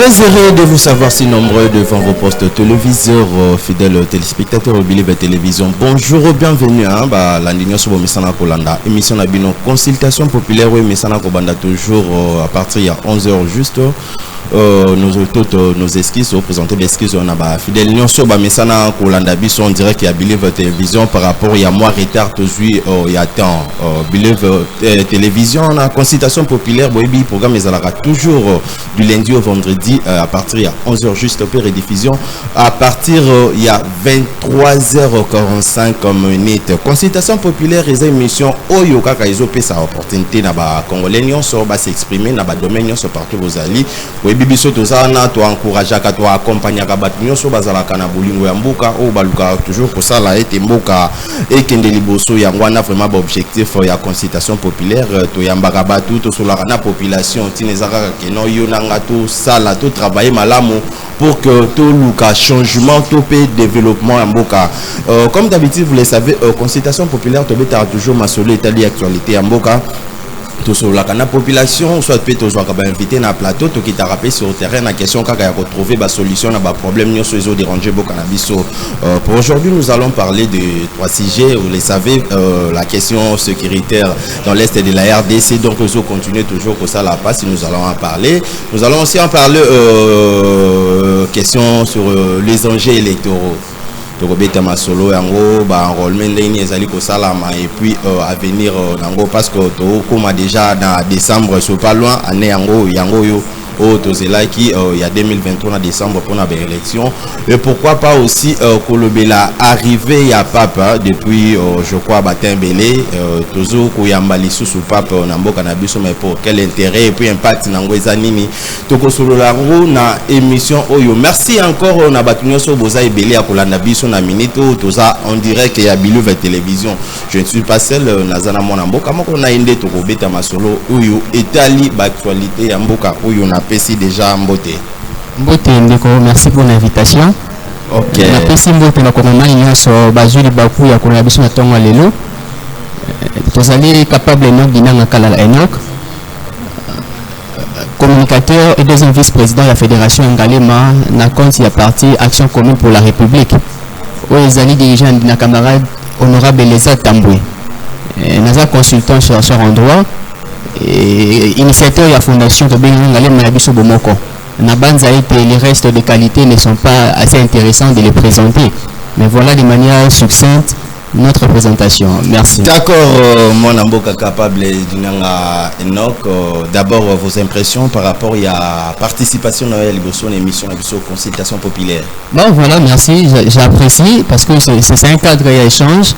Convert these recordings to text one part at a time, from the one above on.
Très heureux de vous savoir si nombreux devant vos postes téléviseurs, fidèles téléspectateurs au Bilive Télévision. Bonjour et bienvenue à l'Andignon Sobo Messana Kolanda. Émission Nabino Consultation populaire, oui, Messana Kobanda toujours à partir de 11h juste. Nos esquisses, présenter des esquisses, on a fidèle Nyon Soba Messana Kolanda Biso, on dirait qu'il y a Bilive Télévision par rapport il y a moins retard aujourd'hui, il y a temps. Bilive Télévision, on a Consultation populaire, oui, programme les alara toujours du lundi au vendredi à partir de 11h juste pour rediffusion à partir il y a 23h45 minutes. Consultation populaire et émission Oyo kaka izope sa opportunité na ba congolais nyonso ba s'exprimer na ba domaine nyonso partout vous allez we bibiso tozana to encourager ka to accompagner ka bat nyonso bazala kana bolingo ya mboka o baluka toujours pour ça la ete mboka et kende liboso ya ngwana vraiment ba objectif ya consultation populaire to yambaka batu to solaka na population tinezaka keno yo nanga to sala to travailler malamu pour que tout le changement, tout le développement en Mboka. Comme d'habitude, vous le savez, consultation populaire, tu as toujours ma solo Italie actualité en Mboka. Tout sur la population, soit peut-être invité dans le plateau, tout qui t'a rappelé sur le terrain, la question qu'il y a retrouvé la solution à un problème, nous sommes dérangés beaucoup cannabis. Pour aujourd'hui, nous allons parler de 3 sujets. Vous le savez, la question sécuritaire dans l'est de la RDC. Donc, nous allons continuer toujours pour ça la passe. Nous allons en parler. Nous allons aussi en parler question sur les enjeux électoraux. Tokobeta solo yango ba enrôlement ndeni ezali ko salama et puis à venir nango parce que to comme déjà dans décembre c'est pas loin année yango yo tozela qui il y a 2023 en décembre pour la élection et pourquoi pas aussi kolobela arrivé ya papa depuis je crois Batembele tozo koyamba lisusu papa na mboka na biso mais pour quel intérêt et puis impact nango ezanini toko solo lango na émission oyo. Merci encore na batunyo so boza ebele ya kolanda biso na minute toza en direct ya Bilive Télévision. Je ne suis pas seul nazana mona mboka moko na inde toko beta masolo oyo etali ba actualité ya mboka oyo na Pesi déjà Mbote. Mbote ndeko, merci pour l'invitation. OK. Na Pesi Mbote na komama nyonso bazuli baku ya kona biso na tongo lelo. Tozali capable no dinanga kala Enoch. Communicateur et deuxième vice-président de la fédération Ngalema na compte ya parti Action commune pour la République. Oyezali dirigeant na camarade honorable Leza Tambwe. Naza consultant chercheur en droit. Et initiateur de la fondation de Bengalem Bomoko. Les restes de qualité ne sont pas assez intéressants de les présenter. Mais voilà de manière succincte notre présentation. Merci. D'accord, mon amboka capable d'Inanga Enoch. D'abord, vos impressions par rapport à la participation à l'émission de consultation populaire. Bon, voilà, merci. J'apprécie parce que c'est un cadre d'échange.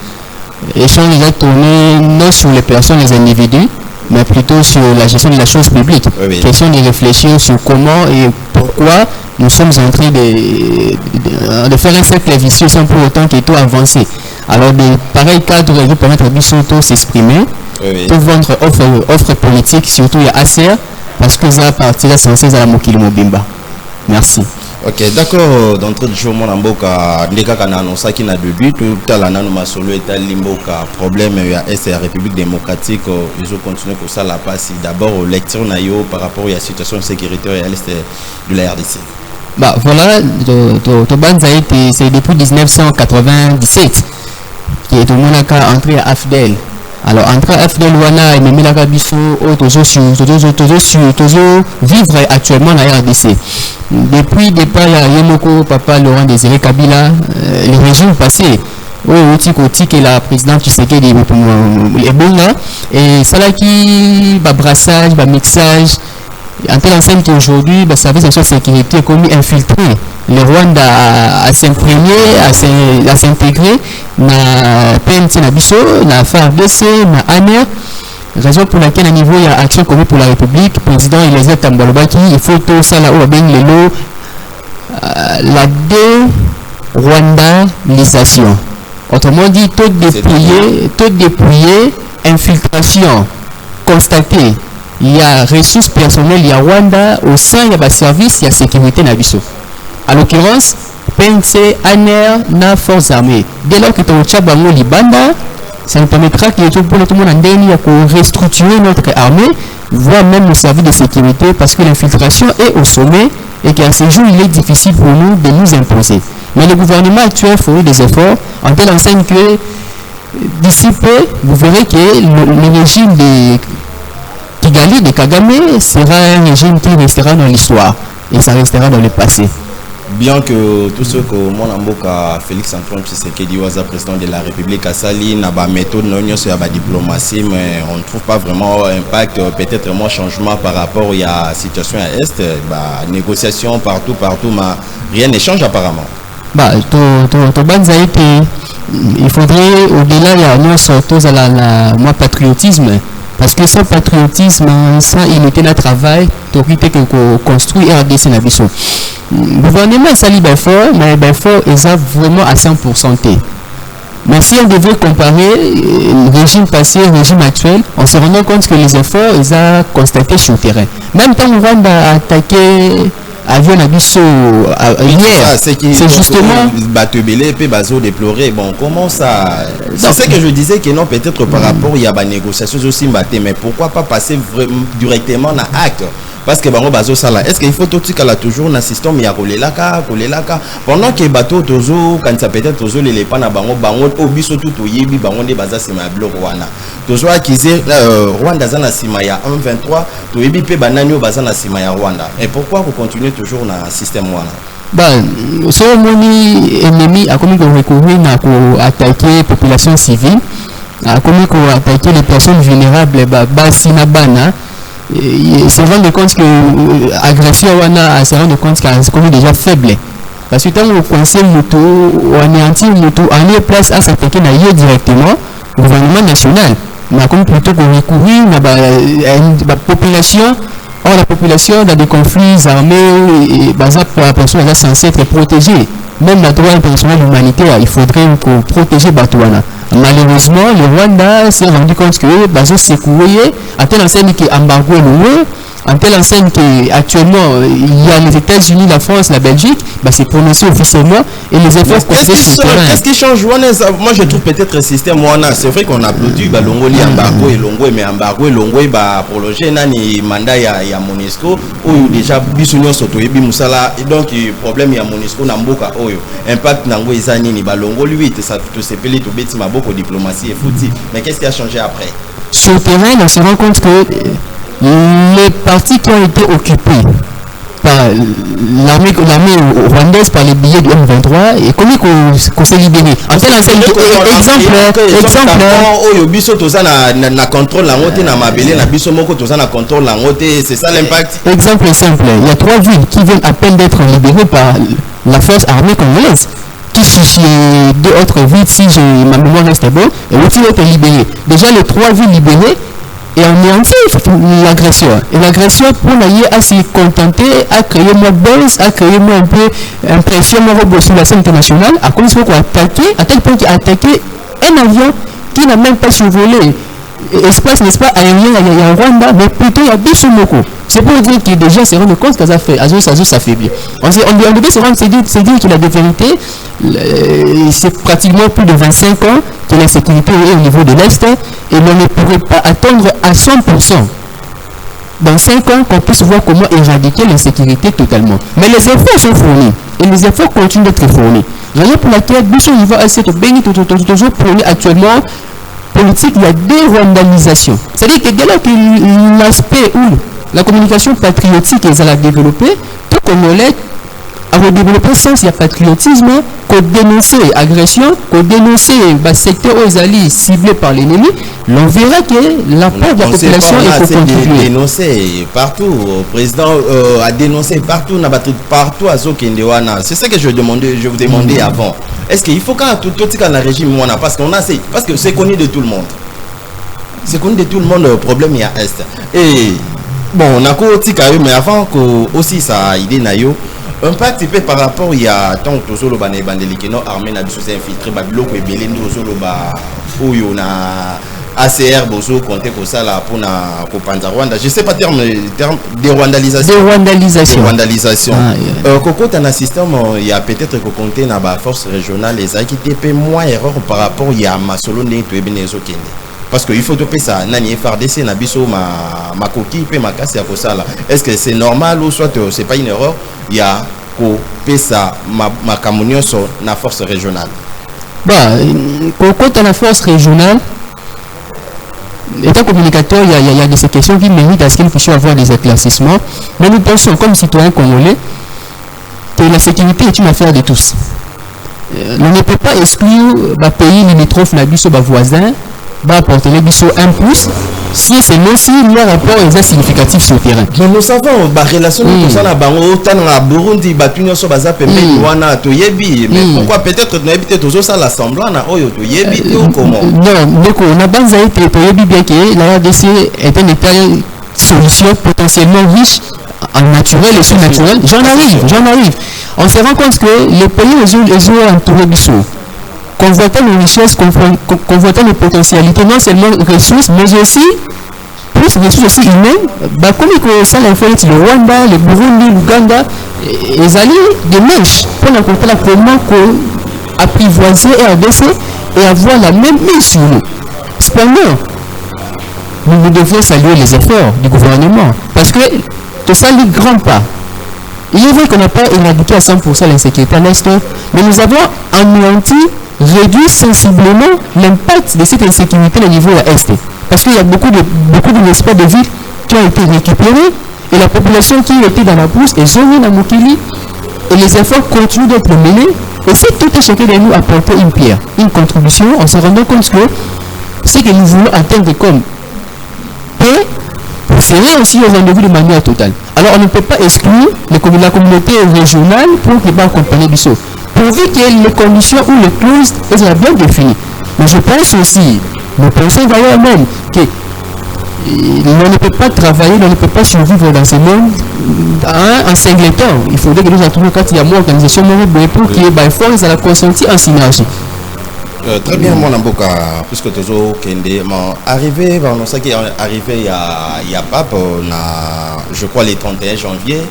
Échange déjà tourné non sur les personnes, les individus, mais plutôt sur la gestion de la chose publique. Oui. Question de réfléchir sur comment et pourquoi nous sommes en train de faire un cercle vicieux sans pour autant qu'il tout avancé. Alors, de pareils cadres qui permettent à Bissotto s'exprimer, pour vendre offre politique, surtout il y a ACR, parce que ça partie là censé à la Mokili Mobimba. Merci. Ok, d'accord. D'entrée de jeu, mon amboka, ndeka kana annonça qui n'a de but, tout à la nano masolo est à limboka. Problème, il y a la République démocratique, ils ont continué pour ça la passe. D'abord, lecture naïo par rapport à la situation sécuritaire à l'est de la RDC. Bah voilà, c'est depuis 1997 qui est au Monaka entré à AFDEL. Alors, entre AFDEL Wana et Memilaka Bisso, vivre actuellement la RDC. Depuis le départ, il y a Yomoko, Papa Laurent Désiré Kabila, les régimes passés. Et la présidente Tshisekedi est bon là. Et ça là qui, brassage, mixage. En telle enseigne qu'aujourd'hui, le service de sécurité est commis infiltré. Le Rwanda a s'imprégné, a s'intégrer dans PNC Nabiso, dans FARDC, dans ANER. Raison pour laquelle, à niveau, il y a Action commune pour la République, président Eliezer Tambalobaki, il faut tout ça là où la dé-rwandalisation. Autrement dit, tout dépouillé, infiltration constatée. Il y a ressources personnelles, il y a Rwanda, au sein, il y a service, il y a sécurité Nabiso. En l'occurrence, PNC, ANER, na forces armées. Dès lors que tu as Bango Libanda, ça nous permettra que tout le monde en restructurer notre armée, voire même le service de sécurité, parce que l'infiltration est au sommet et qu'à ce jour, il est difficile pour nous de nous imposer. Mais le gouvernement actuel fournit des efforts en telle enseigne que d'ici peu, vous verrez que le régime de Kigali, de Kagame, sera un régime qui restera dans l'histoire et ça restera dans le passé. Bien que tout ce que mon amboka Félix Antoine Tshisekedi waza président de la République a sali na ba méthode non sur la diplomatie, mais on ne trouve pas vraiment impact, peut-être moins changement par rapport à la situation à Est, bah négociation partout, mais rien ne change apparemment. Bah il faudrait au-delà de nous à la patriotisme. Parce que sans patriotisme, sans unité de travail, tu as construit RDC Nabiso. Le gouvernement s'allie fort, mais fort est vraiment à 100%. Mais si on devait comparer le régime passé et le régime actuel, on se rend compte que les efforts, ils ont constaté sur le terrain. Même quand on va attaquer avion Nabiso hier, c'est justement déplorer. Bon, comment ça? C'est ce que je disais que non, peut-être par rapport il y a des négociations aussi, mais pourquoi pas passer directement dans l'acte? Parce que bango bazo sala, est-ce qu'il faut tout là toujours un système ya kolelaka pendant que bateau tozo quand ça peut-être tozo les pas na bango obiso tout yebi bango de baza sima bloc wana tozo akize Rwanda za na sima ya 123 to yebi pe banani baza na sima ya Rwanda. Et pourquoi vous continuez toujours dans système wana? So moni ennemi a commis recourir na ko attaquer population civile, a commis ko attaquer les personnes vulnérables basi na bana. Se rendre compte que l'agression se rendre compte qu'elle est déjà faible. Parce que quand on coince moto, on anéantit moto, on est place à s'attaquer directement au gouvernement national. Mais comme plutôt qu'on recourir à la population, or la population dans des conflits armés, pour la personne elle est censée être protégée. Même la droit international humanitaire, il faudrait protéger Batouana. Malheureusement, le Rwanda s'est rendu compte que Bazo s'est courrier, à telle enseigne qui est embargo loin, en telle enseigne qu'actuellement il y a les États-Unis, la France, la Belgique, c'est prononcé officiellement et les efforts constatés sur le terrain. Qu'est-ce qui change? Moi je trouve peut-être un système, c'est vrai qu'on applaudit Longoli embargo et Longwe, mais embargo et Longwe prolonger nani mandat ya Monusco ou déjà bisunion soto yebi musala donc problème ya Monusco na mboka oyo impact nango ezani ni Longoli 8 ça tout se peli to beti maboko diplomatie et fouti. Mais qu'est-ce qui a changé après? Sur le terrain, on se rend compte que les parties qui ont été occupées par l'armée rwandaise par les billets du M23 et comment qu'on s'est libéré. En tel exemple oyo biso toza na contrôle la montée na mabele na biso moko toza na contrôle la montée, c'est ça l'impact. Exemple simple, il y a 3 villes qui viennent à peine d'être libérées par la force armée congolaise. Qui si 2 autres villes, si ma mémoire reste bonne, et l'autre va être libéré. Déjà les 3 villes libérées et on est en l'agression. Et l'agression pour l'aller à se contenter, à créer moins buzz, à créer moins un peu impression sur la scène internationale, à cause qu'on a attaqué, à tel point qu'il a attaqué un avion qui n'a même pas survolé espace, n'est-ce pas, aérien, il y a Rwanda, mais plutôt il y a Bissumoko. C'est pour dire qu'il déjà se rend compte que ça fait, ça fait bien. On devait se rendre, c'est dire qu'il a des vérités, c'est pratiquement plus de 25 ans que la sécurité est au niveau de l'Est, et l'on ne pourrait pas attendre à 100%. Dans 5 ans, qu'on puisse voir comment éradiquer l'insécurité totalement. Mais les efforts sont fournis, et les efforts continuent d'être fournis. Raison pour laquelle Bissou va essayer de bénir toujours fourni actuellement politique, il y a dérwandalisation. C'est-à-dire que dès lors que l'aspect où la communication patriotique est à la développer, tout Congolais a développé sens il y a patriotisme, qu'on dénoncer agression, qu'on dénoncer le secteur aux alliés ciblés par l'ennemi, l'on verra que l'apport de la population est pour contribuer. Dénoncer partout, le président a dénoncé partout, partout à Zokendewana. C'est ça que je vous demandais avant. Est-ce qu'il faut quand tout dans le régime parce que c'est connu de tout le monde. C'est connu de tout le monde le problème il y a Est. Et bon, on a côté mais avant que aussi ça idée nayo un peu par rapport il y a tant que solo bané bandeli non armée na biso infiltré ba biloko ebele ndo solo ba oyo na ACR bozo compter ko ça là pour na ko panza Rwanda. Je sais pas terme de rwandalisation. Koko dans un système il y a peut-être que compter na ba force régionale les qui TP moins erreur par rapport il y a masolo né to ebenezo kende. parce que il faut topé ça nani FRDC na biso ma coquille pe ma casse ya kosala. Est-ce que c'est normal ou soit c'est pas une erreur? Il y a ko pesa ma camunioso na force régionale. Bah, quand on a force régionale, étant communicateur, il y a des questions qui méritent à ce qu'il puisse avoir des éclaircissements. Mais nous pensons, comme citoyens congolais, que la sécurité est une affaire de tous. On ne peut pas exclure le pays limitrophe, nos voisins, apporter les bisous un pouce, si c'est aussi leur rapport est significatif sur le terrain. Mais nous savons, la relation que nous avons au Burundi, mais pourquoi peut-être nous éviter toujours ça l'assemblée comment? Non, donc on a été bien que la RDC est un État solution potentiellement riche en naturel et surnaturel. J'en arrive. On se rend compte que les pays ont entouré Bissau. Convoitant nos richesses, convoitant nos potentialités, non seulement ressources, mais aussi plus ressources aussi humaines. Comme ça, le Rwanda, le Burundi, l'Ouganda, ils allaient des mèches pour n'importe la comment apprivoiser RDC et avoir la même mise sur nous. Cependant, nous devons saluer les efforts du gouvernement parce que tout ça ne grand pas. Il est vrai qu'on n'a pas éradiqué à 100% l'insécurité à l'instant, mais nous avons anéanti, réduit sensiblement l'impact de cette insécurité au niveau de l'Est. Parce qu'il y a beaucoup de l'espace de ville qui ont été récupérés et la population qui était dans la brousse est zonée dans Mokili et les efforts continuent d'être menés. Et si tout est chacun de nous apporter une pierre, une contribution, on se rend compte que ce que nous voulons atteindre comme paix serait aussi au rendez-vous de manière totale. Alors on ne peut pas exclure la communauté régionale pour qu'il va accompagner du saut. Pourvu que les conditions ou les clauses soient bien définies. Mais je pense aussi, nous pensons d'ailleurs même que on ne peut pas travailler, on ne peut pas survivre dans ce monde en singleton. Il faudrait que nous attendions quand il y a moins d'organisation pour qu'il y ait force à la consentir en synergie. Très bien, mon amboka, puisque toujours Kende, arrivé, on sait qu'il est arrivé il y a pas, je crois, le 31 janvier,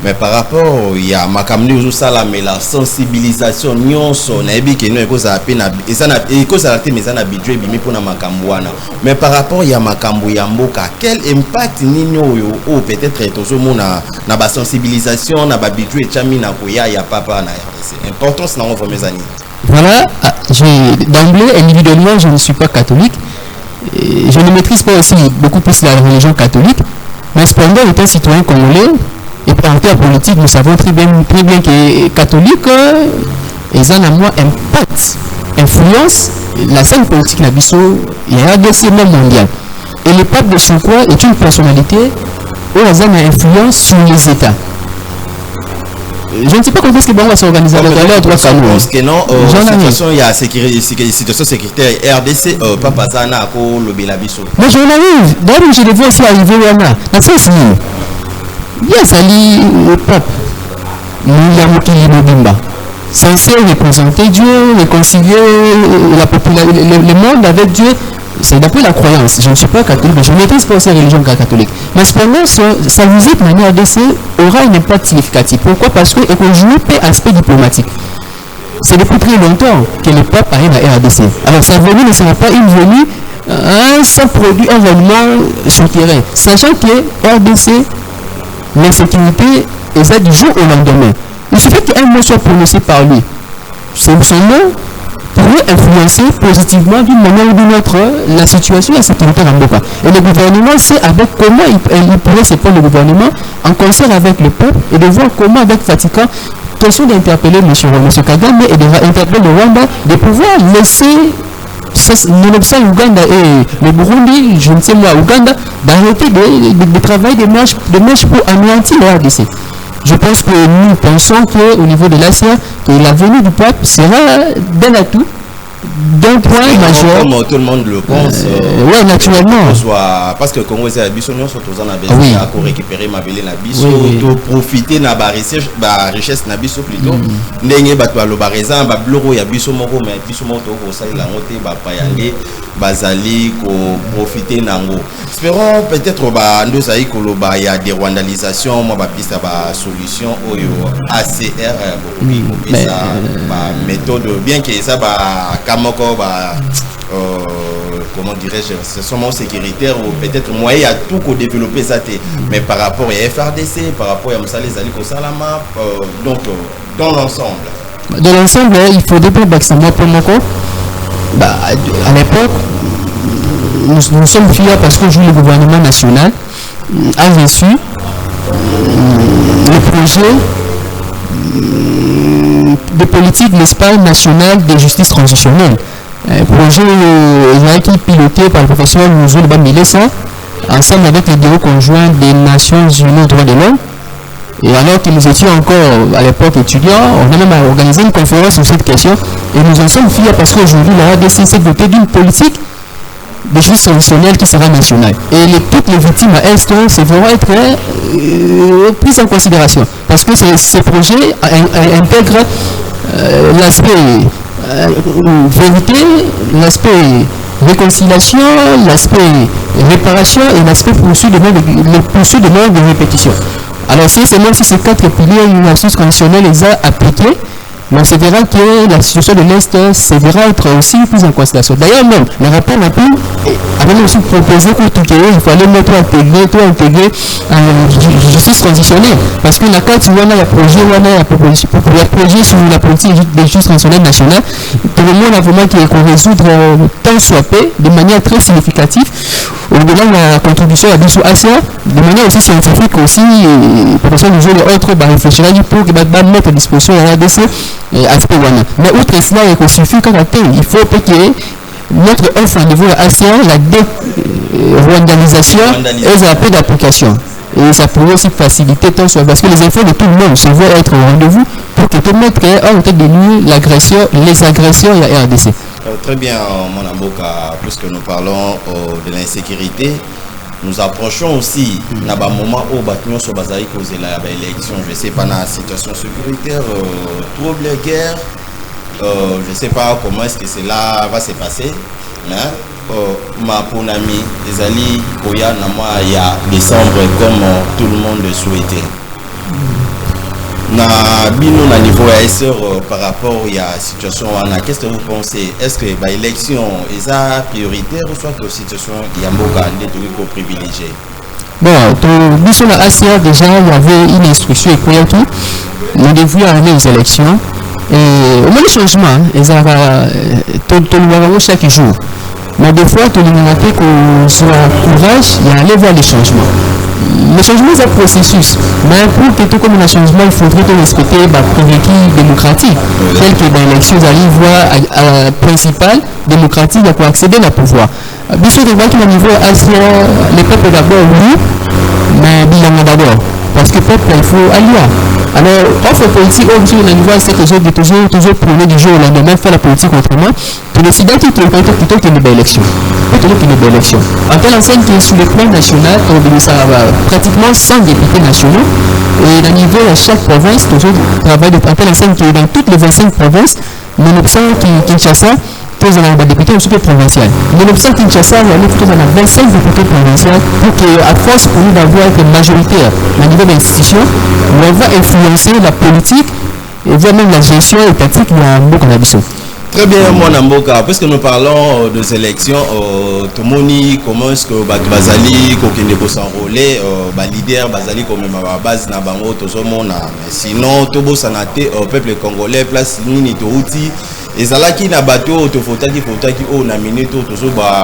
mais par rapport, il y a Makamni Ousala, mais la sensibilisation, nyonso, naebi que nous écoutons à peine, et ça n'a été mis en habitué, bimi pour na Makambuana. Mais par rapport, il y a Makambu Yamboka, quel impact nino ou peut-être toujours mon na ba sensibilisation, na ba habitué, chami na koya, il y a papa na RDC. Importance na on va mes années. Voilà, d'emblée, individuellement, je ne suis pas catholique. Et je ne maîtrise pas aussi beaucoup plus la religion catholique. Mais cependant, étant citoyen congolais et parti en politique, nous savons très bien que les catholiques, ils ont à moi impact, influence la scène politique de Bissau et RDC mondial. Et le pape de surcroît est une personnalité où ils ont une influence sur les États. Je ne sais pas comment est-ce que bon va s'organiser avec la droit canon. Parce que non, situation il y a situation sécuritaire RDC papa Zana ko lobela biso. Mais j'en arrive. D'ailleurs, je devais aussi arriver là. Dans ce sens, bien sali le pape. Nous l'avons qui Mobimba. Censé représenter Dieu, réconcilier la population, le monde avec Dieu. C'est d'après la croyance. Je ne suis pas catholique, mais je ne maîtrise pas ces religions catholiques. Mais cependant, sa visite manière RDC aura un impact significatif. Pourquoi? Parce qu'il joue un aspect diplomatique. C'est depuis très longtemps que le pape arrive à RDC. Alors sa venue ne sera pas une venue sans produit un événement sur terrain. Sachant que RDC, l'insécurité est ça du jour au lendemain. Il suffit qu'un mot soit prononcé par lui. C'est son nom pourrait influencer positivement d'une manière ou d'une autre la situation et la sécurité en Mboka. Et le gouvernement sait avec comment il pourrait se prendre le gouvernement en concert avec le peuple et de voir comment avec Vatican, question d'interpeller M. Kagame et d'interpeller le Rwanda, de pouvoir laisser l'Ouganda et le Burundi, je ne sais moi, Ouganda, d'arrêter de travailler des marches pour anéantir la RDC. Je pense que nous pensons qu'au niveau de l'Asie, que la venue du pape sera d'un atout, d'un point majeur. Comme tout le monde le pense. Oui, naturellement. Parce que Congo, c'est la Bissau, nous sommes tous en Abézé, pour récupérer ma ville, la Bissau, pour profiter de la richesse de la Bissau plutôt. N'ayez pas le barézan, ba bloro ya Bissau moko, mais Bissau moko ça il a monté, ba payangé, bazali, profiter nango. Espérons peut-être ba nous aïe koloba y a des rwandalisations, moi ba piste ba solution oyo ACR beaucoup ça ba méthode bien que ça ba kamoko ba comment dirais-je, c'est seulement sécuritaire ou peut-être moyen à tout qu'on développer ça. Mais par rapport à FRDC, par rapport à Moussa les Aliko Salama, donc dans l'ensemble. Dans l'ensemble, il faut d'abord moi pour mon compte. À l'époque, nous sommes fiers parce que le gouvernement national a reçu le projet de politique, n'est-ce pas, nationale de justice transitionnelle. Un projet qui est piloté par le professeur Mouzoul Bamilessa, ensemble avec les bureaux conjoints des Nations Unies aux droits de l'homme. Et alors que nous étions encore à l'époque étudiants, on a même organisé une conférence sur cette question et nous en sommes fiers parce qu'aujourd'hui la RDC s'est dotée d'une politique de justice transitionnelle qui sera nationale. Et toutes les victimes à Est vont être prises en considération parce que ces projets intègrent l'aspect vérité, l'aspect réconciliation, l'aspect réparation et l'aspect poursuite de mort de répétition. Alors si c'est même si ces 4 piliers de la justice transitionnelle les a appliqués, on se verra que la situation de l'Est se verra être aussi plus en considération. D'ailleurs même, le rapport n'a plus avait aussi proposé pour tout il fallait mettre intégrer la justice transitionnelle. Parce que la carte, on a la projet sur la politique de justice transitionnelle nationale, tout le monde a vraiment qu'on résoudre tant soit peu de manière très significative. Au-delà de la contribution à l'issue ASEAN, de manière aussi scientifique aussi, professeur nous et autres réfléchir pour mettre à disposition la RDC aspect WANA. Mais outre cela, il suffit qu'à il faut que notre offre au niveau de ASEAN, la dé-rwandalisation et la peu d'application. Et ça pourrait aussi faciliter tant soit parce que les efforts de tout le monde se veulent être au rendez-vous pour que permettre en tête de nous les agressions à la RDC. Très bien, mon Amboka, puisque nous parlons de l'insécurité, nous approchons aussi d'un moment où nous sommes basés sur l'élection. Je ne sais pas dans la situation sécuritaire, trouble, guerre, je ne sais pas comment est-ce que cela va se passer. Ma pour ami, les alliés, il y a décembre comme tout le monde le souhaitait. Na niveau ASR par rapport à la situation, qu'est-ce que vous pensez? Est-ce que l'élection est prioritaire ou soit que la situation est privilégiée? Bon, sur la ACR déjà, il y avait une instruction et tout. Nous devions arriver aux élections. Et au moins le changement, tout le chaque jour. Mais des fois, tout le monde a qu'on soit courage et aller vers les changements. Le changement, c'est un processus. Mais pour que tout comme un changement, il faudrait respecter les prérequis démocratiques, tels que dans l'élection, vous allez voir principale démocratique pour accéder au pouvoir. Bien sûr, on voit qu'au niveau ASEAN, les peuples d'abord, oui, mais bilan d'abord. Parce que le peuple, il faut allier. Alors, offre politique, aujourd'hui, on a niveau c'est que j'ai toujours prôné du jour au lendemain, faire la politique autrement. Pour décider qu'il y a plutôt qu'une belle élection. En telle enseigne qui est sur le plan national, ça va pratiquement 100 députés nationaux. Et à niveau de chaque province, toujours travail de telle enseigne qui est dans toutes les 25 provinces, mon option Kinshasa, tous en a députés au provincial. Mon option Kinshasa, on a tous en a 25 députés provinciaux pour qu'à force pour nous d'avoir été majoritaire au niveau de l'institution, on va influencer la politique et voir même la gestion étatique dans beaucoup d'habitudes. Très bien, mon Amboka, puisque nous parlons des élections, tout le monde commence que Bazali, qu'on s'enrôler, leader Bazali comme ma base na bango tout le monde. Sinon, tout le sanate au peuple congolais place nini to outil. Et ça là qui n'a bateau, tout faut qui oh na minute tout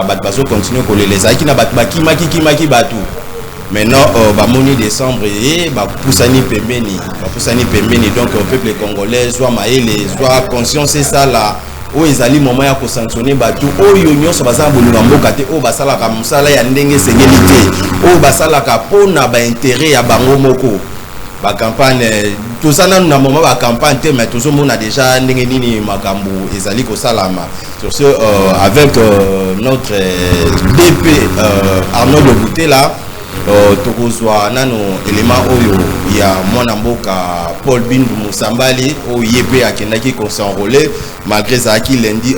bateau continuer coller les qui n'a bateau qui bateau. Maintenant, moni décembre et poussani pembeni donc le peuple congolais soit maïle soit conscient c'est ça là. O ezali moment ya ko sanctionner batu o yonyo so bazala bolinga mboka te o basala ka musala ya ndenge sengeli te o basala ka pona ba intérêt ya bango moko ba campagne tout ça na moment ba campagne te mais toujours on a déjà ndenge nini makambu ezali ko salama sur ce avec notre DP Arnaud de Bouté là tokozwa nano élément oyo ya mwana mboka Paul Bindu Musambali o yebe akendaki ko s'enrôler malgré ça qui lundi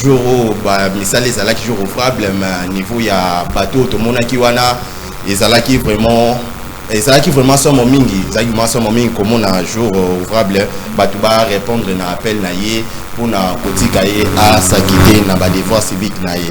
jour ba misale ezalaki jour ouvrable mais niveau ya bateau to monaki wana ezalaki vraiment somo mingi comme on a jour ouvrable bato ba répondre na appel na ye pour na kotika ye à s'acquitter na ba devoir civique na ye.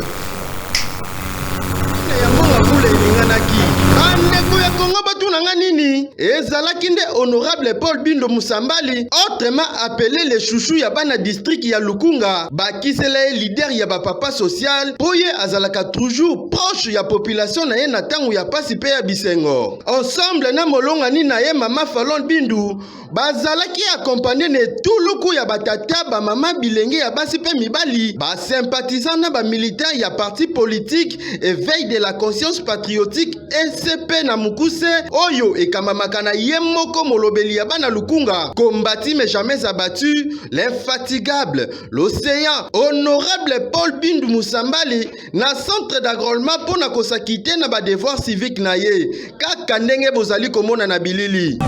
nanga nini ezalaki nde honorable Paul Bindu Musambali autrement appelé les chouchous ya bana district ya Lukunga bakisela leader ya ba papa social poye azalaka toujours proche ya population na ye na tangu ya pasi pe ya bisengo ensemble na molonga ni na ye mama Falon Bindu bazalaki accompagné ne tuluku ya batata ba mama bilenge ya basi pe mibali ba sympathisant na ba militant ya parti politique éveil de la conscience patriotique SCP na mukuse oyo ekamamaka na ye moko molobeli ya bana Lukunga combattu mais jamais abattu l'infatigable l'océan honorable Paul Bindu Musambali na centre d'agrément pona kosakite na ba devoir civique na ye kaka ndenge bozali komona na bilili.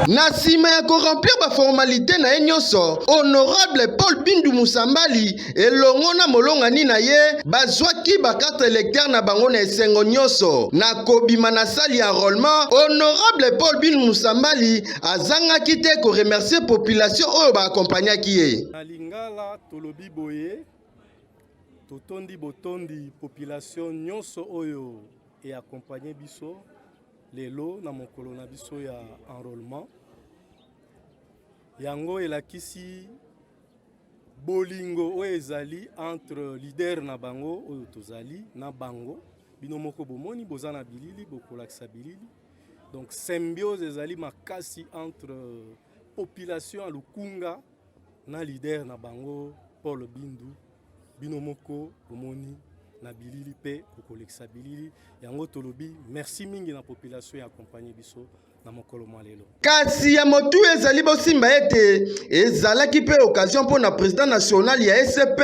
Na sima ya koremplir ba formalité na ye nyonso honorable Paul Bindu Musambali elongo na molonga ni na ye bazwaki ba carte électeur na bango na esengo nyonso na kobima na sali ya enrôlement honorable Paul Bindu Musambali azangaki te ko remercier population oyo ba accompagnaki ye na lingala tolobi boye totondi botondi population nyonso oyo e accompagner biso lelo na mokolo na biso ya enrôlement yango elakisi bolingo oyo ezali entre leader na bango oyo tozali na bango bino moko bomoni boza na bilili bokolakisa bilili donc symbiose ezali makasi entre population ya Lukunga na leader na bango Paul Bindu bino moko bomoni na bilili pe kokolekisa bilili yango tolobi merci mingi na population ya accompagner biso na mokolo malelo kasi ya motu ezali bosimba ete ezalaki pe occasion pour na président national ya SCP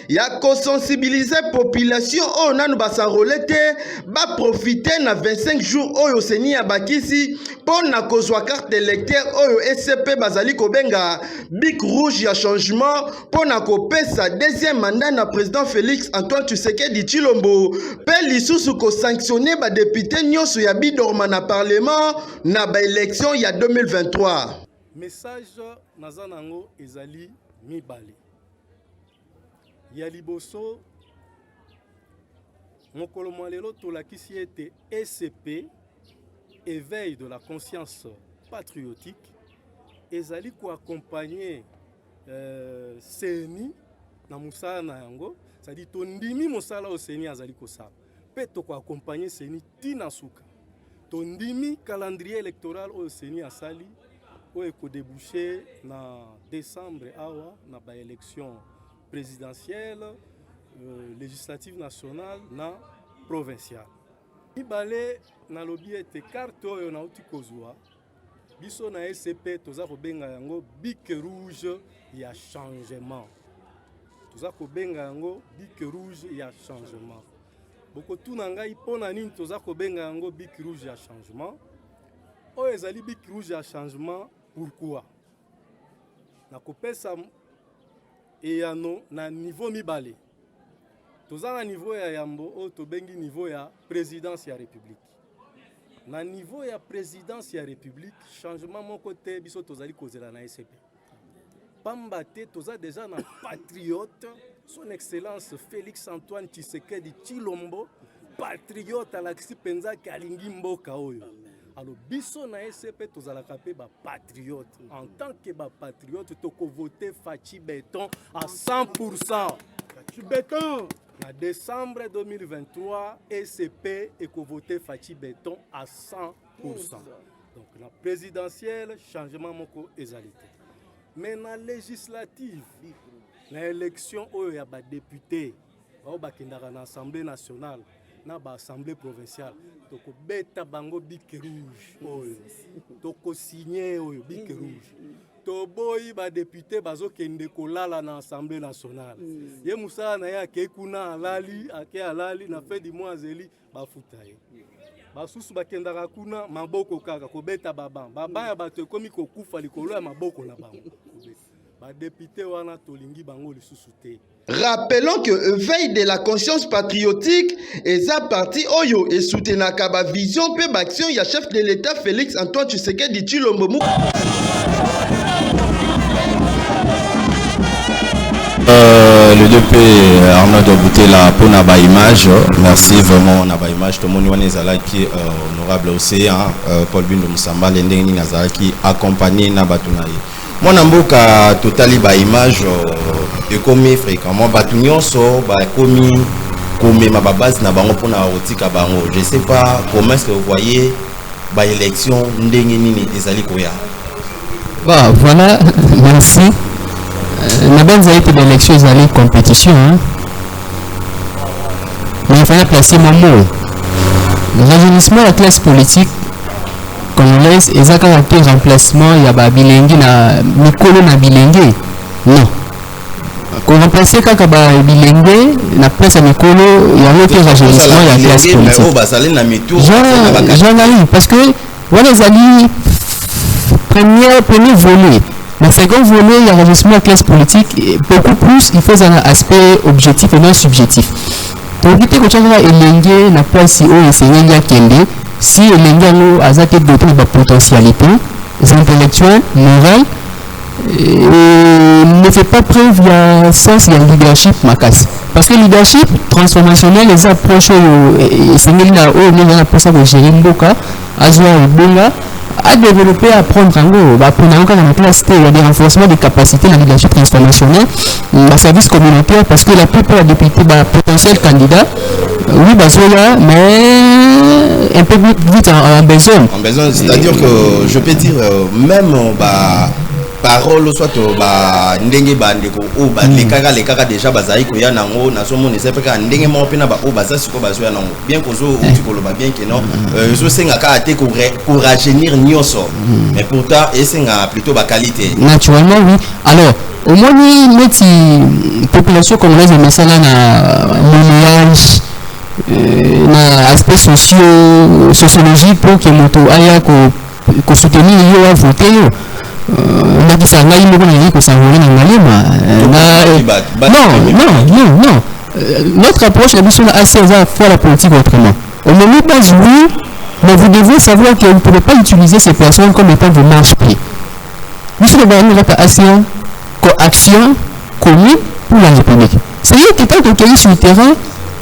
ya kosensibiliser population oyo nanu basarole te ba profiter na 25 jours oyo seni ya bakisi pour na kozwa carte électeur oyo SCP bazali kobenga Bic Rouge ya changement pour na kopesa deuxième mandat na président Félix Antoine Tshisekedi Tshilombo pe lisusu ko sanctionner ba député nyonso ya bidorma na parlement na ba élection ya 2023. Message nazanango ezali mibale. Ya liboso mokolo malelo tolakisi ete SCP éveil de la conscience patriotique ezali ko accompagner Seni na musala na yango, c'est-à-dire tondimi musala o Seni azali ko sa. Pe to ko accompagner Seni tina suka. Tondimi calendrier électoral au Seni asali o eko débouché na décembre awa na ba élection présidentielle législative nationale na provinciale. Ibale na lobi ete carte oyo na uti kozwa biso na SCP toza kobenga yango bic rouge ya changement. Toza kobenga yango bic rouge ya changement. Boko tuna ngai pona nini toza kobenga yango bic rouge ya changement. Oyo ezali bic rouge ya changement pourquoi? Na kopesa eyano na niveau mibale. Toza na niveau ya yambo oyo tobengi niveau ya présidence ya république. Na niveau ya présidence ya république changement moko te biso tozali kozela na SCP. Pamba te toza déjà na patriote son excellence Félix Antoine Tshisekedi Tshilombo patriote alakisi penza kalingi mboka oyo. Alors biso na SCP tozalaka pe ba patriote en tant que ba patriote toko voter Fachi Beton à 100%. Fachi Beton. En décembre 2023, SCP est voté Fachi Beton à 100%. Donc la présidentielle, changement moko ezalité. Mais dans la législative, dans l'élection où il y a des députés, dans l'Assemblée nationale, dans l'Assemblée provinciale, toko beta bango bic rouge, toko signé bic rouge. Toboyi ba député bazo kende kolala na Assemblée nationale. Ye musala na ya ke kuna alali ake alali na fait du mois zeli bafuta ye. Basusu bakendaka kuna maboko kaka kobeta baba. Baba ya bato ekomi kokufa likolo ya maboko na bango. Ba député wana tolingi bango lisusu te. Rappelons que veille de la conscience patriotique eza parti oyo et soutenaka ba vision pe action ya chef de l'État Félix Antoine Tshisekedi Tshilombo. Le 2P Arnaud Boutela pour na ba image. Merci vraiment na ba image. Tout le monde qui honorable Océan Paul Bindo Musamba l'endeng nazaki accompagné na batunaye. Mon amboka totali ba image ekomi fréquemment batunyonso ba komi comme ma base na bango pour na otika bango. Je sais pas comment est-ce que vous voyez ba élection ndenge nini ezali koya. Bah voilà, merci. La bonne été d'élection, ils allaient compétition. Mais il fallait placer mon mot. Le rajeunissement de la classe politique congolaise, ils ont caractère remplacement, il y a bilingue, Mikolo na bilingue. Non. Qu'on remplacer quand il y a bilingue, la place à Mikolo, il y a aucun rajeunissement de la classe politique. J'en arrive parce que voilà, ils allaient premier volet. Le second volet, il y a un rajeunissement de la classe politique, beaucoup plus, il faut un aspect objectif et non subjectif. Donc, il faut que tu aies la place si l'Engue a doté de potentialité, les intellectuels, morales, ne fait pas preuve de sens de leadership macasse. Parce que le leadership transformationnel, les approches, c'est là pour ça que gérer Mboka, Azwa et Bonga, à développer, à prendre en gros, pour la classe, il y a des renforcements de capacités dans la leadership transformationnel, le service communautaire, parce que la plupart des députés, potentiels candidats, oui, mais un peu vite en besoin. En besoin, c'est-à-dire que je peux dire, même parole soit ndenge bandeko o les kaka déjà bazai ko ya nango na somo ne sepeka ndenge mo pena ba o bazasi ko bazo ya nango bien ko zo uti ko loba bien que non zo senga ka ate ko rajeunir nyoso mais pourtant esenga plutôt ba qualité naturellement oui. Alors au moins ni population congolaise mais ça là na monage na aspect sociologique pour que moto aya ko soutenir yo a voter yo. Non, notre approche est de assez faire la politique autrement. On ne met pas oui, mais vous devez savoir que vous ne pouvez pas utiliser ces personnes comme étant de marche-pied. Nous sommes dans notre action commune pour la République. C'est-à-dire que quand on est sur le terrain,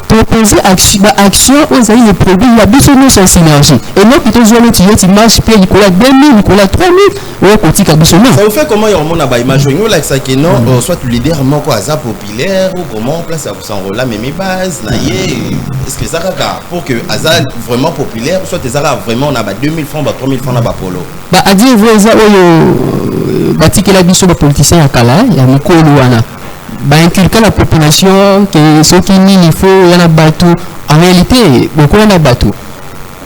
proposer action aux amis les produits, il y a besoin de son synergie. Et non, plutôt, tu marches, puis il y a 2000, il y a 3000, ou un côté cabossonné. Ça vous fait comment il y a un monde à imaginer ça que non, soit le leader populaire, ou comment place ça vous s'enrôle là, mais mes bases, est-ce que ça va pour que Azal vraiment populaire, soit ça vraiment on a 2000 francs, 3000 francs, on a polo. À dire, vous avez la biso de politicien à Kala, il y a un Koulouana. Inculquer la population que ceux qui n'y il faut y en a bateau en réalité beaucoup y en a bateau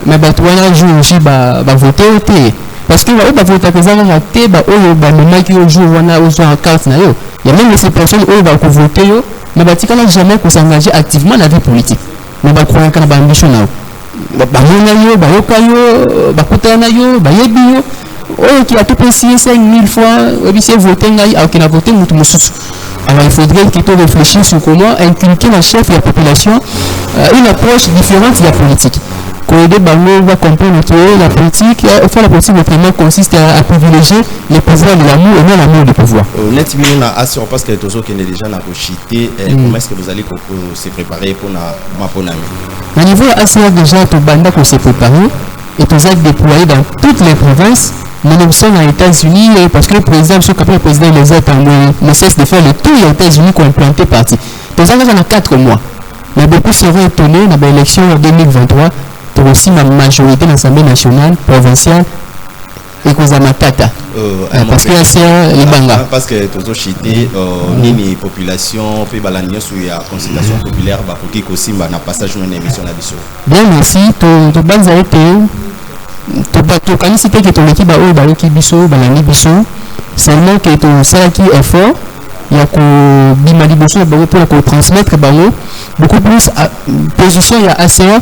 mais bateau y en a jour aussi voter parce que va voter que ça va rater le mec qui au jour on a aussi en carte na yo il y a même ces personnes où va voter yo mais batika n'a jamais qu'on s'engager activement dans la vie politique mais ba croire que na ambition na ba mona yo ba yokayo ba kutana yo ba yebi yo oh qui a tout précisé 5000 fois et c'est voter ngai a qui n'a voté mutu mususu. Alors il faudrait plutôt réfléchir sur comment inculquer la chef de la population une approche différente de la politique. Coïdé Bango va comprendre que la politique, faire la politique autrement consiste à privilégier les pouvoirs de l'amour et non l'amour du pouvoir. Honnêtement, on parce que tous ceux qui sont déjà dans le chité, comment est-ce que vous allez se préparer pour ma ponami? Au niveau ACR déjà, tout banda qu'on s'est préparé et tout ça déployé dans toutes les provinces. Nous sommes aux États-Unis parce que le président, le président les a ne cesse de faire le tour aux États-Unis qui ont implanté parti. Donc ça va 4 mois. Mais beaucoup seront étonnés dans l'élection en 2023 pour aussi ma majorité de l'Assemblée nationale, provinciale et Kozamatata. Parce que c'est les Banga. Parce que tous les chités, ni population, puis balanio sur la consultation populaire, pour qui aussi na passage d'une émission là dessus. Bien merci. Tout banza été tu connais c'était que ton équipe a eu baloki biso balani biso seulement que ton salaire qui est fort il y a que bimali biso pour transmettre balo beaucoup plus position il y a ACA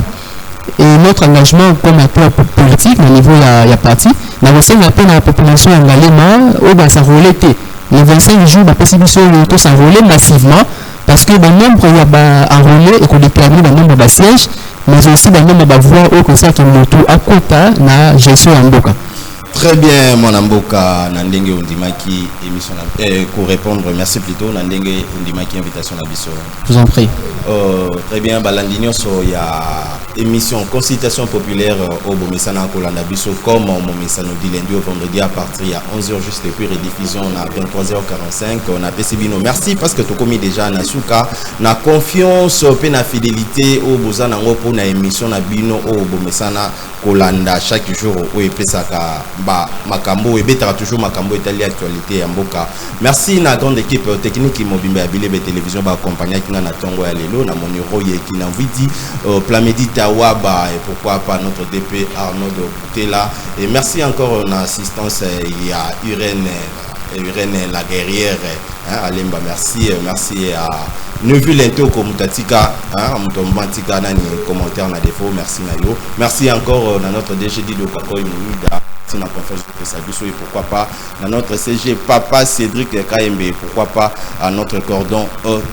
et notre engagement comme acteur politique au niveau il y a parti la recette appelle la population engalema au bas s'enrôler les 25 jours ba possibilité de s'enrôler massivement parce que le nombre il y a enrôlé et qu'on détermine le nombre de sièges mais aussi le nombre de voix au conseil qui moto à quota na gestion en boka. Très bien, mon amboka, Nandenge Undimaki, émission pour répondre, merci plutôt, Nandenge Undimaki, invitation à Bisso. Je vous en prie. Très bien, Balandinho, il y a émission consultation populaire au Bomesana Kolanda Bisso, comme au Bomesano du lundi au vendredi à partir de 11h juste et puis rediffusion à 23h45. On a Pessibino. Merci parce que tu as commis déjà Nasuka, na confiance, na fidélité au Bozanango pour na émission na Bino au Bomesana Kolanda chaque jour où il pesaka makambo et betara toujours makambo itali actualité ya mboka. Merci na grande équipe technique Mobimba Bilebe télévision ba accompagner qui na tongo ya lelo na moniro ye qui na vidi Plamedi Tawaba et pourquoi pas notre DP Arnaud Tela et merci encore en assistance il y a Irène la guerrière Alemba merci à Nevu Lento Komutatika Mutombatika nani commentaire na défaut merci Nayo merci encore à notre DGD de Kakoy Mouida na conférence de presse et pourquoi pas à notre CG Papa Cédric KMB pourquoi pas à notre cordon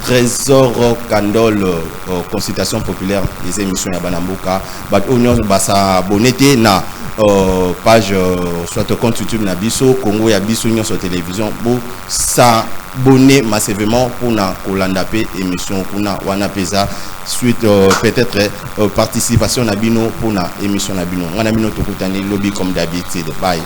Trésor Kandol consultation populaire des émissions ya Banamboka bat union basa bonete na page soit compte YouTube na biso Congo ya biso union sur télévision pour s'abonner massivement pour na kolanda pe émission kuna wana pesa suite peut-être participation na bino pour na émission na bino wana bino tokutani lobby comme d'habitude bye.